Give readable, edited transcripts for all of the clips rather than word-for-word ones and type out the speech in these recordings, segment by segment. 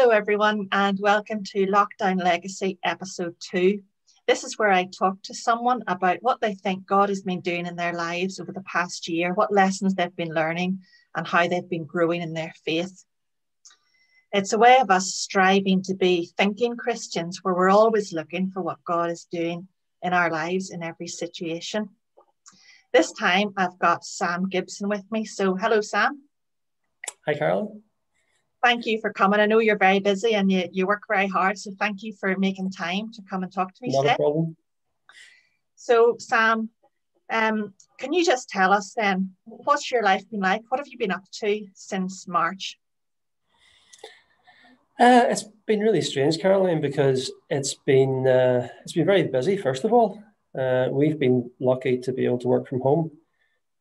Hello, everyone, and welcome to Lockdown Legacy Episode 2. This is where I talk to someone about what they think God has been doing in their lives over the past year, what lessons they've been learning, and how they've been growing in their faith. It's a way of us striving to be thinking Christians where we're always looking for what God is doing in our lives in every situation. This time, I've got Sam Gibson with me. So, hello, Sam. Hi, Carol. Thank you for coming. I know you're very busy and you work very hard, so thank you for making time to come and talk to me Not today. a problem. So, Sam, can you just tell us then, what's your life been like? What have you been up to since March? It's been really strange, Caroline, because it's been very busy. First of all, we've been lucky to be able to work from home,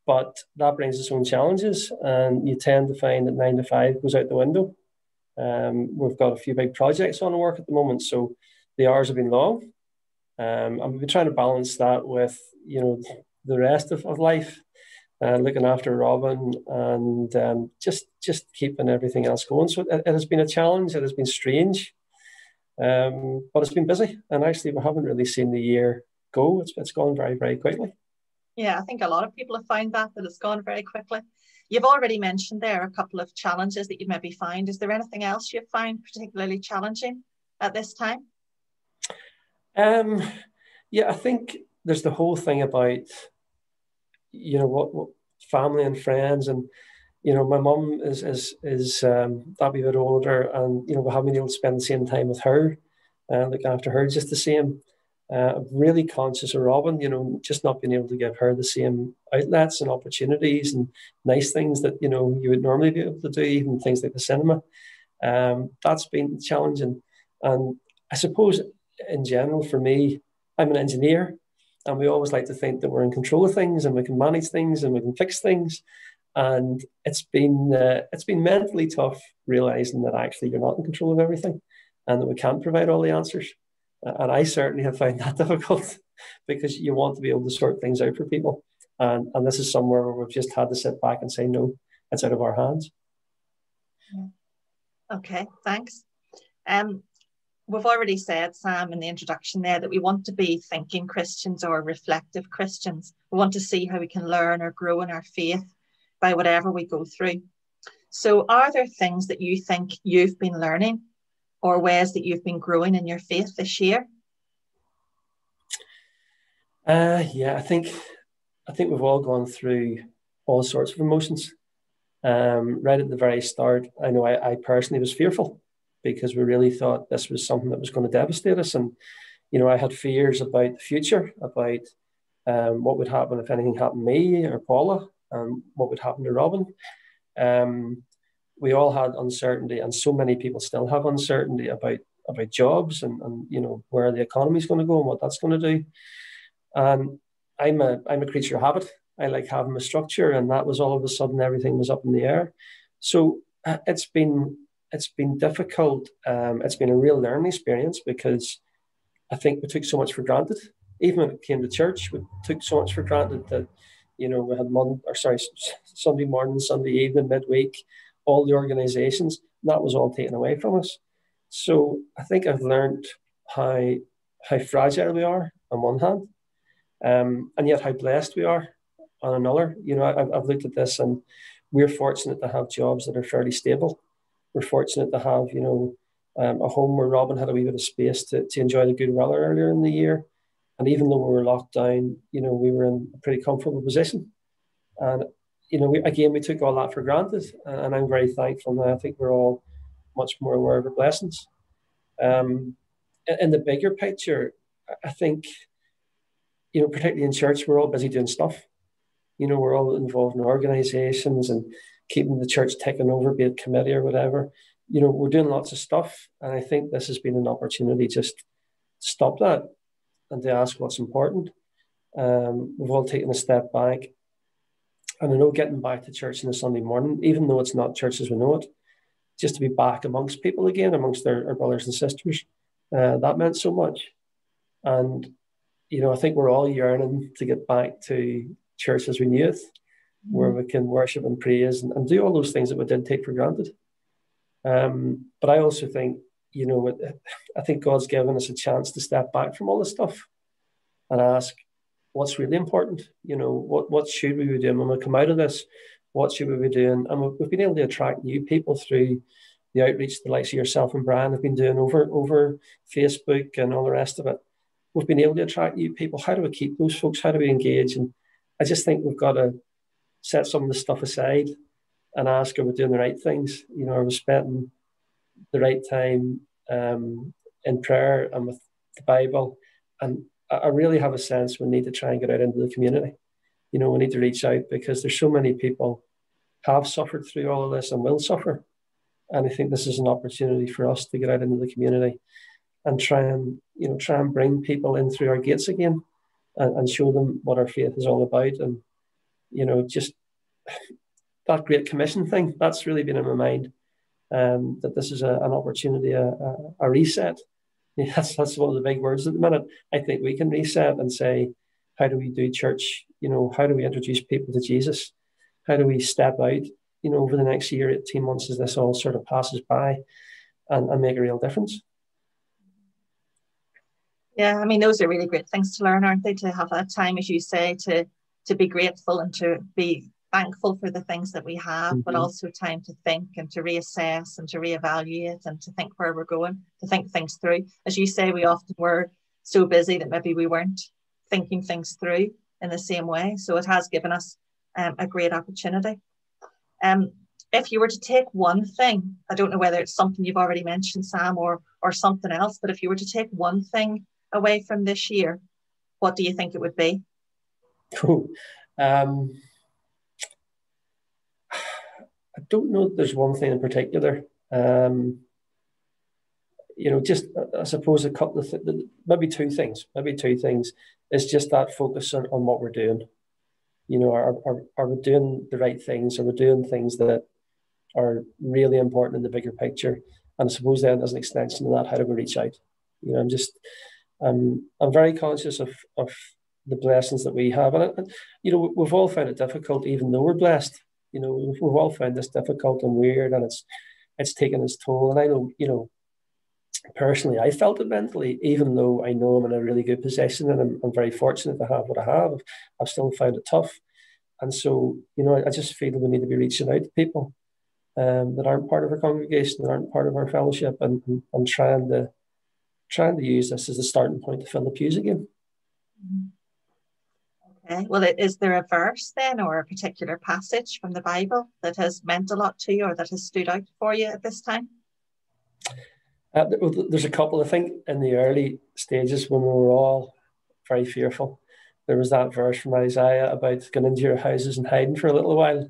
but that brings its own challenges, and you tend to find that 9 to 5 goes out the window. We've got a few big projects on work at the moment, so the hours have been long, and we've been trying to balance that with the rest of life, looking after Robin and just keeping everything else going. So it has been a challenge. It has been strange, but it's been busy, and actually we haven't really seen the year go. It's gone very, very quickly. Yeah, I think a lot of people have found that it's gone very quickly. You've already mentioned there a couple of challenges that you maybe find. Is there anything else you've found particularly challenging at this time? Yeah, I think there's the whole thing about what family and friends, and my mum is that wee bit older, and we haven't been able to spend the same time with her, look after her just the same. I'm really conscious of Robin, just not being able to give her the same outlets and opportunities and nice things that, you would normally be able to do, even things like the cinema. That's been challenging. And I suppose in general for me, I'm an engineer, and we always like to think that we're in control of things and we can manage things and we can fix things. And it's been mentally tough realizing that actually you're not in control of everything and that we can't provide all the answers. And I certainly have found that difficult because you want to be able to sort things out for people. And this is somewhere where we've just had to sit back and say, no, it's out of our hands. Okay, thanks. We've already said, Sam, in the introduction there, that we want to be thinking Christians or reflective Christians. We want to see how we can learn or grow in our faith by whatever we go through. So are there things that you think you've been learning or ways that you've been growing in your faith this year? Yeah, I think we've all gone through all sorts of emotions. Right at the very start, I know I personally was fearful because we really thought this was something that was going to devastate us. And, I had fears about the future, about what would happen if anything happened to me or Paula, and what would happen to Robin. We all had uncertainty, and so many people still have uncertainty about jobs and where the economy is going to go and what that's going to do. And I'm a creature of habit. I like having a structure, and that was all of a sudden everything was up in the air. So it's been difficult. It's been a real learning experience because I think we took so much for granted. Even when it came to church, we took so much for granted that we had Sunday morning, Sunday evening, midweek, all the organizations, that was all taken away from us. So I think I've learned how fragile we are on one hand, and yet how blessed we are on another. I've looked at this, and we're fortunate to have jobs that are fairly stable. We're fortunate to have, a home where Robin had a wee bit of space to enjoy the good weather earlier in the year. And even though we were locked down, we were in a pretty comfortable position. And, we took all that for granted. And I'm very thankful now. I think we're all much more aware of our blessings. In the bigger picture, I think, particularly in church, we're all busy doing stuff. We're all involved in organizations and keeping the church ticking over, be it committee or whatever. We're doing lots of stuff. And I think this has been an opportunity just to stop that and to ask what's important. We've all taken a step back. And I know getting back to church on a Sunday morning, even though it's not church as we know it, just to be back amongst people again, amongst our brothers and sisters, that meant so much. And, I think we're all yearning to get back to church as we knew it, where we can worship and praise and do all those things that we did take for granted. But I also think, you know, I think God's given us a chance to step back from all this stuff and ask, what's really important? You know, what should we be doing when we come out of this? What should we be doing? And we've been able to attract new people through the outreach the likes of yourself and Brian have been doing over Facebook and all the rest of it. We've been able to attract new people. How do we keep those folks? How do we engage? And I just think we've got to set some of the stuff aside and ask, are we doing the right things? You know, are we spending the right time in prayer and with the Bible? And I really have a sense we need to try and get out into the community. You know, we need to reach out because there's so many people have suffered through all of this and will suffer. And I think this is an opportunity for us to get out into the community and try and bring people in through our gates again and show them what our faith is all about. And, you know, just that Great Commission thing, that's really been in my mind, that this is an opportunity, a reset. Yeah, that's one of the big words at the minute. I think we can reset and say, how do we do church? You know, how do we introduce people to Jesus? How do we step out, you know, over the next year, 18 months as this all sort of passes by and make a real difference? Yeah, I mean, those are really great things to learn, aren't they? To have that time, as you say, to be grateful and to be thankful for the things that we have, but also time to think and to reassess and to reevaluate and to think where we're going, to think things through. As you say, we often were so busy that maybe we weren't thinking things through in the same way. So it has given us a great opportunity. If you were to take one thing, I don't know whether it's something you've already mentioned, Sam, or something else, but if you were to take one thing away from this year, what do you think it would be? Cool. I don't know that there's one thing in particular. You know, just I suppose a couple of maybe two things. Is just that focus on what we're doing. You know, are we doing the right things? Are we doing things that are really important in the bigger picture? And I suppose then as an extension of that, how do we reach out? You know, I'm very conscious of the blessings that we have. And you know, we've all found it difficult, even though we're blessed. You know, we've all found this difficult and weird, and it's taken its toll. And I know, you know, personally, I felt it mentally, even though I know I'm in a really good position and I'm very fortunate to have what I have. I've still found it tough. And so, you know, I just feel that we need to be reaching out to people that aren't part of our congregation, that aren't part of our fellowship, and trying to use this as a starting point to fill the pews again. Okay. Well, is there a verse then or a particular passage from the Bible that has meant a lot to you or that has stood out for you at this time? There's a couple. I think in the early stages when we were all very fearful, there was that verse from Isaiah about going into your houses and hiding for a little while.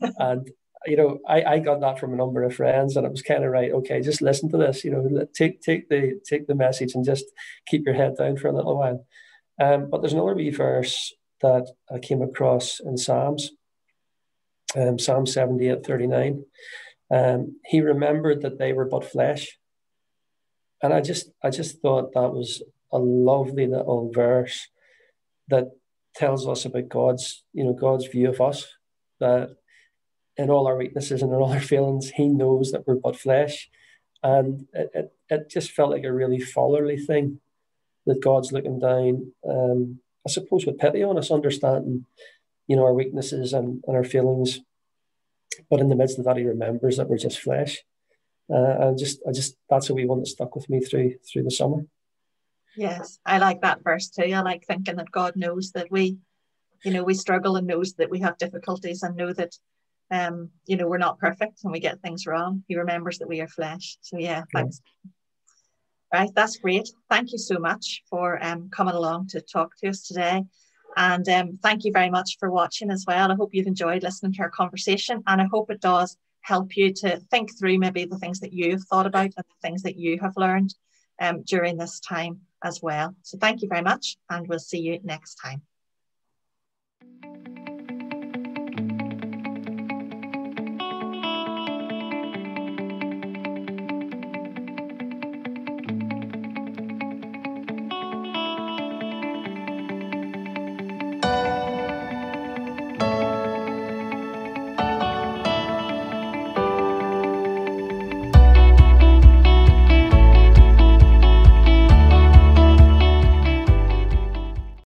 And, you know, I got that from a number of friends, and it was kind of right. Okay, just listen to this, you know, take the message and just keep your head down for a little while. But there's another wee verse that I came across in Psalms, Psalm 78:39. He remembered that they were but flesh. And I just thought that was a lovely little verse that tells us about God's view of us, that in all our weaknesses and in all our failings, he knows that we're but flesh. And it just felt like a really fatherly thing, that God's looking down, I suppose, with pity on us, understanding, you know, our weaknesses and our feelings. But in the midst of that, he remembers that we're just flesh. I just that's a wee one that stuck with me through the summer. Yes, I like that verse too. I like thinking that God knows that we struggle and knows that we have difficulties and know that we're not perfect and we get things wrong. He remembers that we are flesh. So yeah, thanks. Right, that's great. Thank you so much for coming along to talk to us today. And thank you very much for watching as well. I hope you've enjoyed listening to our conversation, and I hope it does help you to think through maybe the things that you've thought about and the things that you have learned during this time as well. So thank you very much, and we'll see you next time.